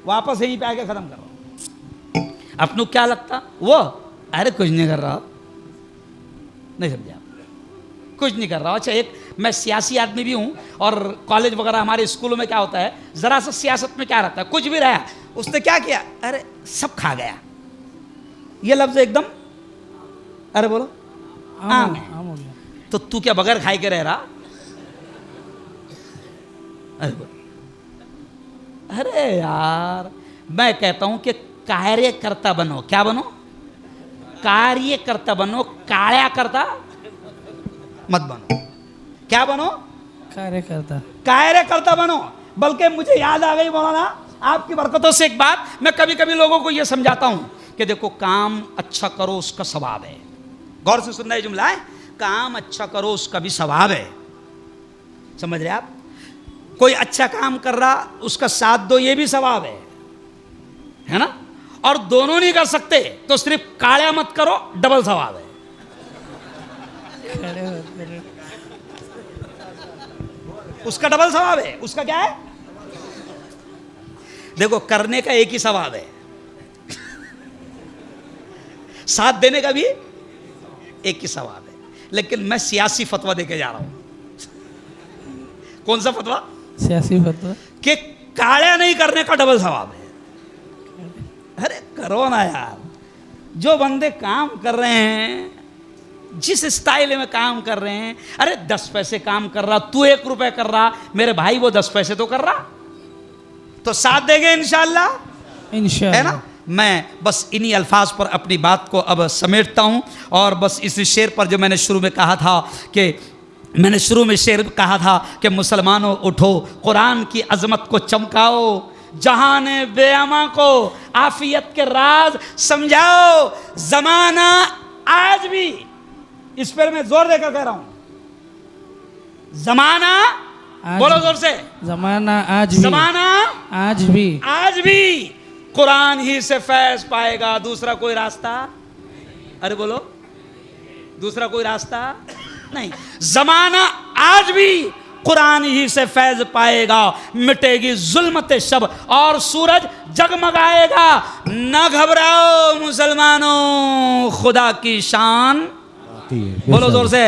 Speaker 2: वापस यही पे आके ख़त्म कर रहा हूं। अपनों क्या लगता वो, अरे कुछ नहीं कर रहा। नहीं समझा? कुछ नहीं कर रहा। अच्छा, एक मैं सियासी आदमी भी हूँ, और कॉलेज वगैरह हमारे स्कूलों में क्या होता है, ज़रा सा सियासत में क्या रहता है, कुछ भी रहा उसने क्या किया, अरे सब खा गया। ये लफ्ज़ एकदम, अरे बोलो आम है।
Speaker 3: आम हो गया।
Speaker 2: तो तू क्या बगैर खाए के रह रहा? अरे बोलो, अरे यार, मैं कहता हूं कि कार्यकर्ता बनो। क्या बनो? कार्यकर्ता बनो, काया करता मत बनो। क्या बनो?
Speaker 3: कार्यकर्ता।
Speaker 2: कार्यकर्ता बनो। बल्कि मुझे याद आ गई मौलाना आपकी बरकतों से एक बात, मैं कभी कभी लोगों को यह समझाता हूं कि देखो, काम अच्छा करो उसका सवाब है। गौर से सुनना, ये जुमला है, काम अच्छा करो उसका भी सवाब है। समझ रहे आप? कोई अच्छा काम कर रहा, उसका साथ दो, ये भी सवाब है ना? और दोनों नहीं कर सकते तो सिर्फ काया मत करो, डबल सवाब है। उसका डबल सवाब है। उसका क्या है? देखो, करने का एक ही सवाब है, साथ देने का भी एक ही सवाब है। लेकिन मैं सियासी फतवा देके जा रहा हूं। कौन सा फतवा?
Speaker 3: सियासी फतवा
Speaker 2: कि काया नहीं करने का डबल सवाब है। अरे करो ना यार। जो बंदे काम कर रहे हैं, जिस स्टाइल में काम कर रहे हैं, अरे 10 पैसे काम कर रहा, तू 1 रुपए कर रहा, मेरे भाई वो 10 पैसे तो कर रहा, तो साथ देंगे इंशाअल्लाह, है ना? मैं बस इन्हीं अल्फाज पर अपनी बात को अब समेटता हूं। और बस इसी शेर पर, जो मैंने शुरू में कहा था कि मैंने शुरू में शेर कहा था कि मुसलमानों उठो, कुरान की अजमत को चमकाओ, जहान बेअमा को आफियत के राज समझाओ। जमाना आज भी, इस पर मैं जोर देकर कह रहा हूं, जमाना, बोलो जोर से,
Speaker 3: जमाना आज भी,
Speaker 2: जमाना आज भी कुरान ही से फैज पाएगा, दूसरा कोई रास्ता, अरे बोलो, दूसरा कोई रास्ता नहीं। जमाना आज भी कुरान ही से फैज पाएगा, मिटेगी जुल्मते शब और सूरज जगमगाएगा। न घबराओ मुसलमानों, खुदा की शान बोलो जोर से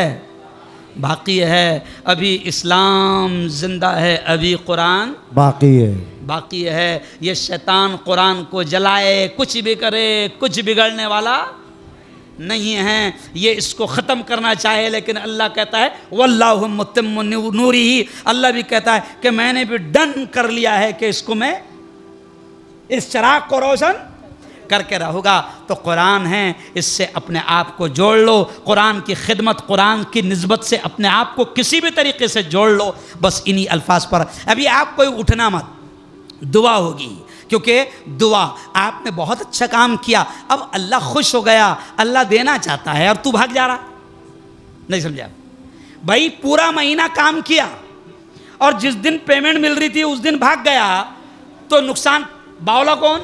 Speaker 2: बाकी है। अभी इस्लाम जिंदा है, अभी कुरान बाकी है। ये शैतान कुरान को जलाए, कुछ भी करे, कुछ बिगड़ने वाला नहीं है। ये इसको ख़त्म करना चाहे, लेकिन अल्लाह कहता है वल्लाहु मुतिम्मु नूरिही। अल्लाह भी कहता है कि मैंने भी डन कर लिया है कि इसको मैं इस चिराग को रोशन करके रहूँगा। तो कुरान है, इससे अपने आप को जोड़ लो, कुरान की खिदमत, कुरान की निस्बत से अपने आप को किसी भी तरीके से जोड़ लो। बस इन्हीं अल्फाज पर अभी आप कोई उठना मत, दुआ होगी, क्योंकि दुआ आपने बहुत अच्छा काम किया, अब अल्लाह खुश हो गया, अल्लाह देना चाहता है और तू भाग जा रहा। नहीं समझा भाई? पूरा महीना काम किया और जिस दिन पेमेंट मिल रही थी उस दिन भाग गया, तो नुकसान बावला कौन?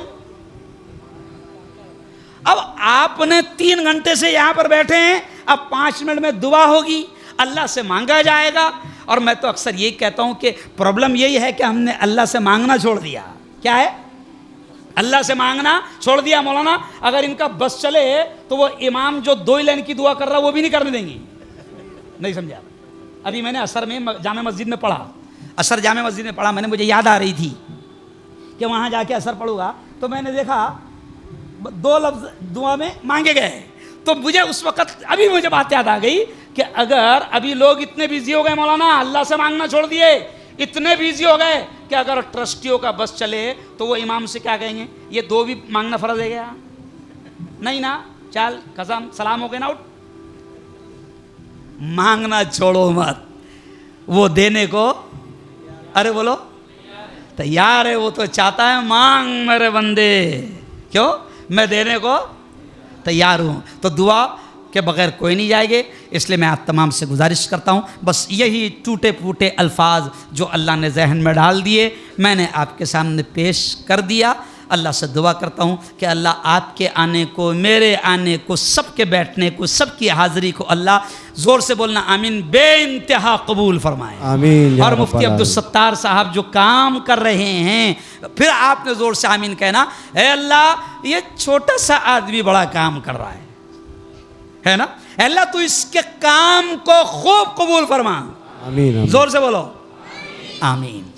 Speaker 2: अब आपने 3 घंटे से यहां पर बैठे हैं, अब 5 मिनट में दुआ होगी, अल्लाह से मांगा जाएगा। और मैं तो अक्सर यही कहता हूं कि प्रॉब्लम यही है कि हमने अल्लाह से मांगना छोड़ दिया। क्या है? अल्लाह से मांगना छोड़ दिया। मौलाना अगर इनका बस चले तो वो इमाम जो 2 लाइन की दुआ कर रहा है वो भी नहीं करने देंगी। नहीं समझा? अभी मैंने असर में जामे मस्जिद में पढ़ा, असर जामे मस्जिद में पढ़ा, मैंने मुझे याद आ रही थी कि वहाँ जाके असर पढ़ूंगा, तो मैंने देखा 2 लफ्ज़ दुआ में मांगे गए। तो मुझे उस वक़्त अभी मुझे बात याद आ गई कि अगर अभी लोग इतने बिजी हो गए मौलाना, अल्लाह से मांगना छोड़ दिए, इतने बिजी हो गए कि अगर ट्रस्टियों का बस चले तो वो इमाम से क्या कहेंगे? ये 2 भी मांगना फ़र्ज है क्या? नहीं ना, चल कसम सलाम हो गए ना, उठ। मांगना छोड़ो मत, वो देने को अरे बोलो तैयार है। वो तो चाहता है मांग मेरे बंदे, क्यों? मैं देने को तैयार हूँ। तो दुआ के बगैर कोई नहीं जाएंगे। इसलिए मैं आप तमाम से गुजारिश करता हूँ, बस यही टूटे फूटे अल्फाज जो अल्लाह ने जहन में डाल दिए मैंने आपके सामने पेश कर दिया। अल्लाह से दुआ करता हूँ कि अल्लाह आपके आने को, मेरे आने को, सबके बैठने को, सबकी हाज़िरी को अल्लाह ज़ोर से बोलना आमीन बे इंतहा कबूल फरमाए।
Speaker 4: आमीन।
Speaker 2: और मुफ्ती अब्दुल सत्तार साहब जो काम कर रहे हैं, फिर आपने ज़ोर से आमीन कहना, ए अल्लाह ये छोटा सा आदमी बड़ा काम कर रहा है ना, अल्लाह तू इसके काम को खूब कबूल फरमा।
Speaker 4: आमीन।
Speaker 2: जोर से बोलो आमीन।